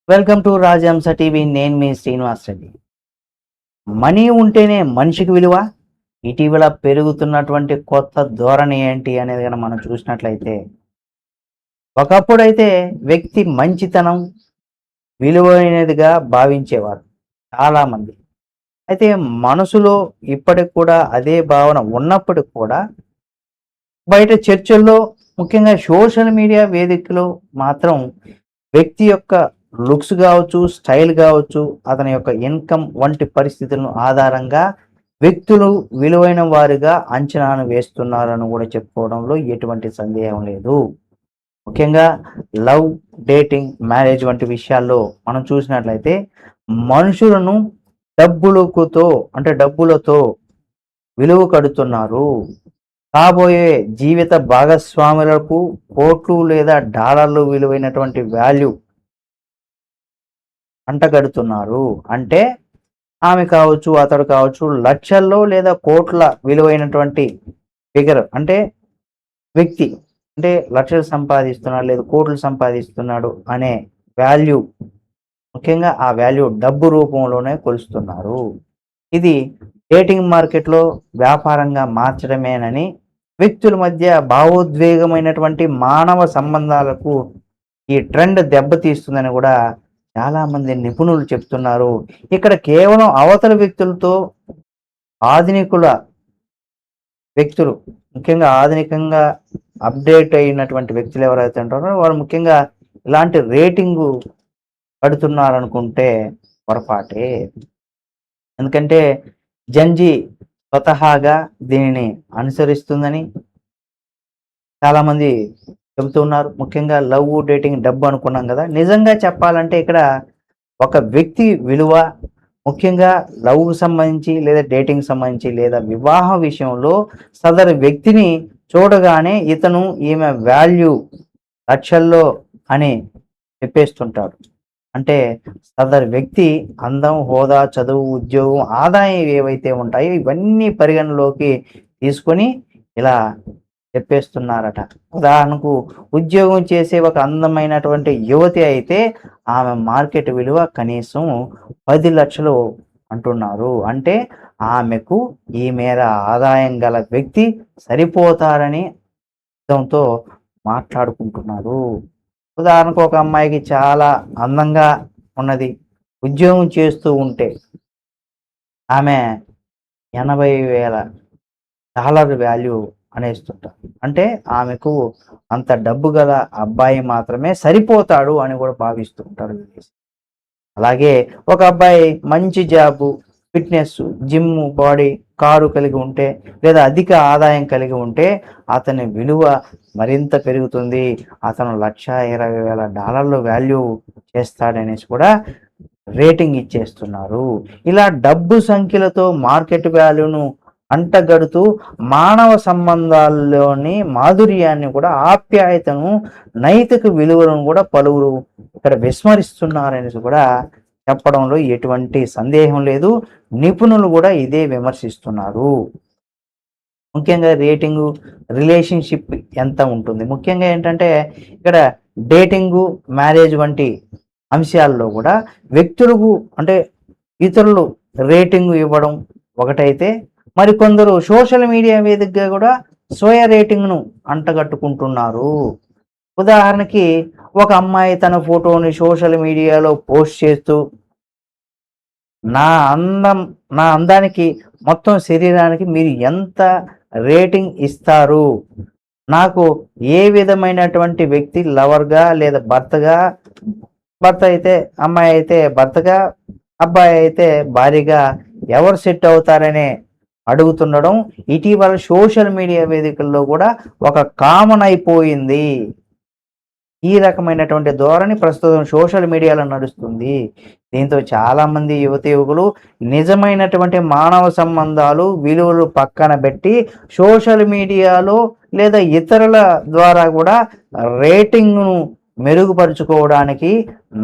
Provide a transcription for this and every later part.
Welcome to రాజహంస TV. నేను మీ Srinivas Reddy. Money ఉంటేనే మనిషికి విలువ. ఇటీవల పెరుగుతున్నటువంటి కొత్త ధోరణి ఏంటి అనేది కనుక మనం చూసినట్లయితే, ఒకప్పుడైతే వ్యక్తి మంచితనం విలువైనదిగా భావించేవారు చాలామంది. అయితే మనసులో ఇప్పటికి కూడా అదే భావన ఉన్నప్పటికి కూడా బయట చర్చల్లో, ముఖ్యంగా సోషల్ మీడియా వేదికలో మాత్రం వ్యక్తి యొక్క లుక్స్ కావచ్చు, స్టైల్ కావచ్చు, అతని యొక్క ఇన్కమ్ వంటి పరిస్థితులను ఆధారంగా వ్యక్తులు విలువైన వారిగా అంచనాను వేస్తున్నారని కూడా చెప్పుకోవడంలో ఎటువంటి సందేహం లేదు. ముఖ్యంగా లవ్, డేటింగ్, మ్యారేజ్ వంటి విషయాల్లో మనం చూసినట్లయితే మనుషులను డబ్బులకుతో అంటే డబ్బులతో విలువ కడుతున్నారు. కాబోయే జీవిత భాగస్వాములకు కోట్లు లేదా డాలర్లు విలువైనటువంటి వాల్యూ అంటగడుతున్నారు. అంటే ఆమె కావచ్చు, అతడు కావచ్చు, లక్షల్లో లేదా కోట్ల విలువైనటువంటి ఫిగర్ అంటే వ్యక్తి అంటే లక్షలు సంపాదిస్తున్నాడు లేదా కోట్లు సంపాదిస్తున్నాడు అనే వాల్యూ, ముఖ్యంగా ఆ వాల్యూ డబ్బు రూపంలోనే కొలుస్తున్నారు. ఇది డేటింగ్ మార్కెట్లో వ్యాపారంగా మార్చడమేనని, వ్యక్తుల మధ్య భావోద్వేగమైనటువంటి మానవ సంబంధాలకు ఈ ట్రెండ్ దెబ్బతీస్తుందని కూడా చాలామంది నిపుణులు చెప్తున్నారు. ఇక్కడ కేవలం అవతల వ్యక్తులతో ఆధునికుల వ్యక్తులు, ముఖ్యంగా ఆధునికంగా అప్డేట్ అయినటువంటి వ్యక్తులు ఎవరైతే ఉంటారో వారు ముఖ్యంగా ఇలాంటి రేటింగు కడుతున్నారనుకుంటే పొరపాటే. ఎందుకంటే జంజీ స్వతహాగా దీనిని అనుసరిస్తుందని చాలామంది చెబుతూ ఉన్నారు. ముఖ్యంగా లవ్, డేటింగ్, డబ్బు అనుకున్నాం కదా. నిజంగా చెప్పాలంటే ఇక్కడ ఒక వ్యక్తి విలువ, ముఖ్యంగా లవ్కు సంబంధించి లేదా డేటింగ్ సంబంధించి లేదా వివాహ విషయంలో సదరు వ్యక్తిని చూడగానే ఇతను ఈమె వాల్యూ లక్షల్లో అని చెప్పేస్తుంటాడు. అంటే సదరు వ్యక్తి అందం, హోదా, చదువు, ఉద్యోగం, ఆదాయం ఏవైతే ఉంటాయో ఇవన్నీ పరిగణలోకి తీసుకొని ఇలా చెప్పేస్తున్నారట. ఉదాహరణకు ఉద్యోగం చేసే ఒక అందమైనటువంటి యువతి అయితే ఆమె మార్కెట్ విలువ కనీసం 10 లక్షలు అంటున్నారు. అంటే ఆమెకు ఈ మేర ఆదాయం గల వ్యక్తి సరిపోతారని అర్థంతో మాట్లాడుకుంటున్నారు. ఉదాహరణకు ఒక అమ్మాయికి చాలా అందంగా ఉన్నది, ఉద్యోగం చేస్తూ ఉంటే ఆమె 80,000 వాల్యూ అనేస్తుంటారు. అంటే ఆమెకు అంత డబ్బు గల అబ్బాయి మాత్రమే సరిపోతాడు అని కూడా భావిస్తూ ఉంటారు. అలాగే ఒక అబ్బాయి మంచి job, fitness, gym, body, car కలిగి ఉంటే లేదా అధిక ఆదాయం కలిగి ఉంటే అతని విలువ మరింత పెరుగుతుంది. అతను $1,20,000 వాల్యూ చేస్తాడనేసి కూడా రేటింగ్ ఇచ్చేస్తున్నారు. ఇలా డబ్బు సంఖ్యలతో మార్కెట్ వాల్యూను అంటగడుతూ మానవ సంబంధాల్లోని మాధుర్యాన్ని కూడా, ఆప్యాయతను, నైతిక విలువలను కూడా పలువురు ఇక్కడ విస్మరిస్తున్నారనేసి కూడా చెప్పడంలో ఎటువంటి సందేహం లేదు. నిపుణులు కూడా ఇదే విమర్శిస్తున్నారు. ముఖ్యంగా రేటింగు, రిలేషన్షిప్ ఎంత ఉంటుంది, ముఖ్యంగా ఏంటంటే ఇక్కడ డేటింగు, మ్యారేజ్ వంటి అంశాల్లో కూడా వ్యక్తులకు అంటే ఇతరులు రేటింగ్ ఇవ్వడం ఒకటైతే, మరికొందరు సోషల్ మీడియా వేదికగా కూడా స్వయ రేటింగ్ను అంటగట్టుకుంటున్నారు. ఉదాహరణకి ఒక అమ్మాయి తన ఫోటోని సోషల్ మీడియాలో పోస్ట్ చేస్తూ నా అందం నా అందానికి, మొత్తం శరీరానికి మీరు ఎంత రేటింగ్ ఇస్తారు, నాకు ఏ విధమైనటువంటి వ్యక్తి లవర్గా లేదా భర్తగా, భర్త అయితే అమ్మాయి అయితే భర్తగా, అబ్బాయి అయితే భార్యగా ఎవరు సెట్ అవుతారనే అడుగుతుండడం ఇటీవల సోషల్ మీడియా వేదికల్లో కూడా ఒక కామన్ అయిపోయింది. ఈ రకమైనటువంటి ధోరణి ప్రస్తుతం సోషల్ మీడియాలో నడుస్తుంది. దీంతో చాలామంది యువకులు నిజమైనటువంటి మానవ సంబంధాలు, విలువలు పక్కన పెట్టి సోషల్ మీడియాలో లేదా ఇతరుల ద్వారా కూడా రేటింగ్ను మెరుగుపరుచుకోవడానికి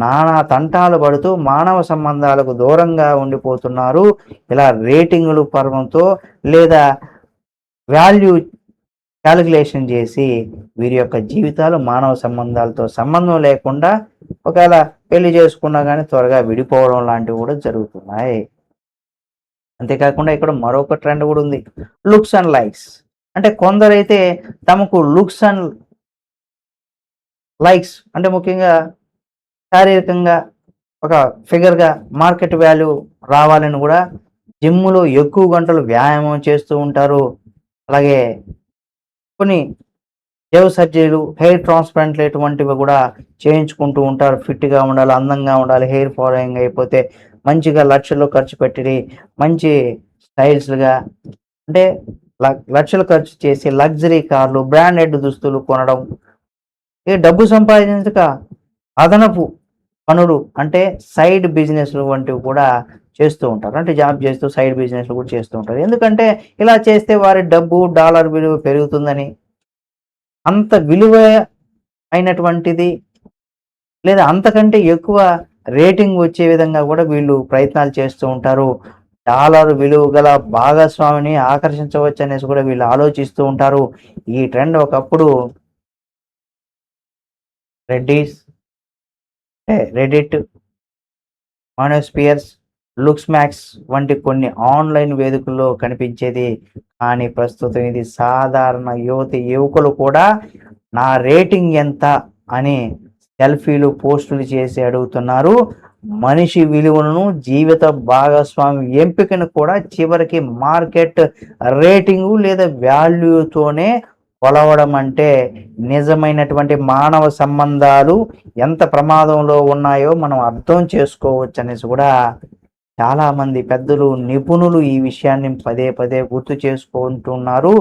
నానా తంటాలు పడుతూ మానవ సంబంధాలకు దూరంగా ఉండిపోతున్నారు. ఇలా రేటింగులు పర్వంతో లేదా వాల్యూ క్యాలిక్యులేషన్ చేసి వీరి యొక్క జీవితాలు మానవ సంబంధాలతో సంబంధం లేకుండా ఒకవేళ పెళ్లి చేసుకున్నా కానీ త్వరగా విడిపోవడం లాంటివి కూడా జరుగుతున్నాయి. అంతేకాకుండా ఇక్కడ మరొక ట్రెండ్ కూడా ఉంది. Looks and likes. అంటే కొందరైతే తమకు లుక్స్ అండ్ లైక్స్ అంటే ముఖ్యంగా శారీరకంగా ఒక ఫిగర్‌గా మార్కెట్ వాల్యూ రావాలని గూడా జిమ్‌లో ఎక్కువ గంటలు వ్యాయామం చేస్తూ ఉంటారు. అలాగే కొన్ని శవ సర్జరీలు, హెయిర్ ట్రాన్స్‌ప్లాంట్‌లు ఇటువంటివి గూడా చేయించుకుంటూ ఉంటారు. ఫిట్‌గా ఉండాలి, అందంగా ఉండాలి, హెయిర్ ఫాలోయింగ్ అయిపోతే మంచిగా లక్షల్లో ఖర్చు పెట్టి మంచి స్టైల్స్‌గా అంటే లక్షలు ఖర్చు చేసి లగ్జరీ కార్లు, బ్రాండెడ్ దుస్తులు కొనడం. ఈ డబ్బు సంపాదించక అదనపు పనులు అంటే సైడ్ బిజినెస్‌లు వంటివి కూడా చేస్తూ ఉంటారు. అంటే జాబ్ చేస్తూ సైడ్ బిజినెస్‌లు కూడా చేస్తూ ఉంటారు. ఎందుకంటే ఇలా చేస్తే వారి డబ్బు, డాలర్ విలువ పెరుగుతుందని, అంత విలువ అయినటువంటిది లేదా అంతకంటే ఎక్కువ రేటింగ్ వచ్చే విధంగా కూడా వీళ్ళు ప్రయత్నాలు చేస్తూ ఉంటారు. డాలర్ విలువ గల భాగస్వామిని ఆకర్షించవచ్చనేసి కూడా వీళ్ళు ఆలోచిస్తూ ఉంటారు. ఈ ట్రెండ్ ఒకప్పుడు రెడ్డీస్ రెడిట్, మానోస్పియర్స్, లుక్స్ మ్యాక్స్ వంటి కొన్ని ఆన్‌లైన్ వేదికల్లో కనిపించేది. కానీ ప్రస్తుతం ఇది సాధారణ యువకులు కూడా నా రేటింగ్ ఎంత అని సెల్ఫీలు, పోస్టులు చేసి అడుగుతున్నారు. మనిషి విలువలను, జీవిత భాగస్వామి ఎంపికను కూడా చివరికి మార్కెట్ రేటింగు లేదా వాల్యూతోనే కొలవడం అంటే నిజమైనటువంటి మానవ సంబంధాలు ఎంత ప్రమాదంలో ఉన్నాయో మనం అర్థం చేసుకోవచ్చు అనేసి కూడా చాలామంది పెద్దలు, నిపుణులు ఈ విషయాన్ని పదే పదే గుర్తు చేసుకుంటున్నారు.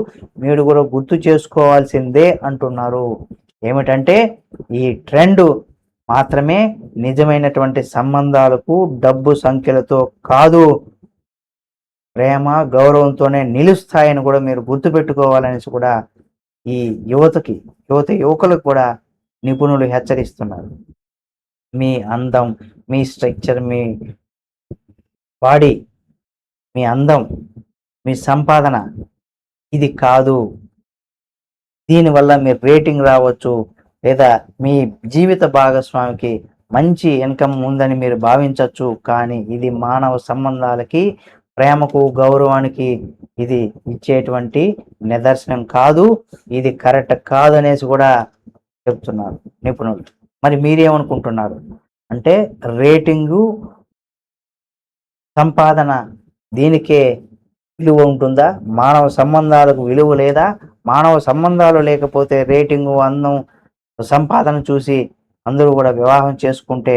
మీరు కూడా గుర్తు చేసుకోవాల్సిందే అంటున్నారు. ఏమిటంటే ఈ ట్రెండ్ మాత్రమే నిజమైనటువంటి సంబంధాలకు డబ్బు సంఖ్యలతో కాదు, ప్రేమ, గౌరవంతోనే నిలుస్తాయని కూడా మీరు గుర్తుపెట్టుకోవాలనేసి కూడా ఈ యువకులకు కూడా నిపుణులు హెచ్చరిస్తున్నారు. మీ అందం, మీ స్ట్రక్చర్, మీ బాడీ, మీ అందం, మీ సంపాదన ఇది కాదు. దీనివల్ల మీరు రేటింగ్ రావచ్చు లేదా మీ జీవిత భాగస్వామికి మంచి ఇన్కమ్ ఉందని మీరు భావించవచ్చు. కానీ ఇది మానవ సంబంధాలకి, ప్రేమకు, గౌరవానికి ఇది ఇచ్చేటువంటి నిదర్శనం కాదు. ఇది కరెక్ట్ కాదనేసి కూడా చెప్తున్నారు నిపుణులు. మరి మీరేమనుకుంటున్నారు? అంటే రేటింగు, సంపాదన దీనికే విలువ ఉంటుందా? మానవ సంబంధాలకు విలువ లేదా? మానవ సంబంధాలు లేకపోతే రేటింగు, అందం, సంపాదన చూసి అందరూ కూడా వివాహం చేసుకుంటే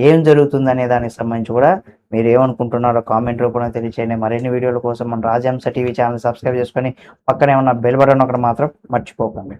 ఏం జరుగుతుందనే దానికి సంబంధించి కూడా మీరు ఏమనుకుంటున్నారో కామెంట్ రూపంలో తెలియచేయండి. మరిన్ని వీడియోల కోసం మన రాజహంస టీవీ ఛానల్ సబ్స్క్రైబ్ చేసుకొని పక్కనే ఉన్న బెల్ బటన్ ఒకటి మాత్రం మర్చిపోకండి.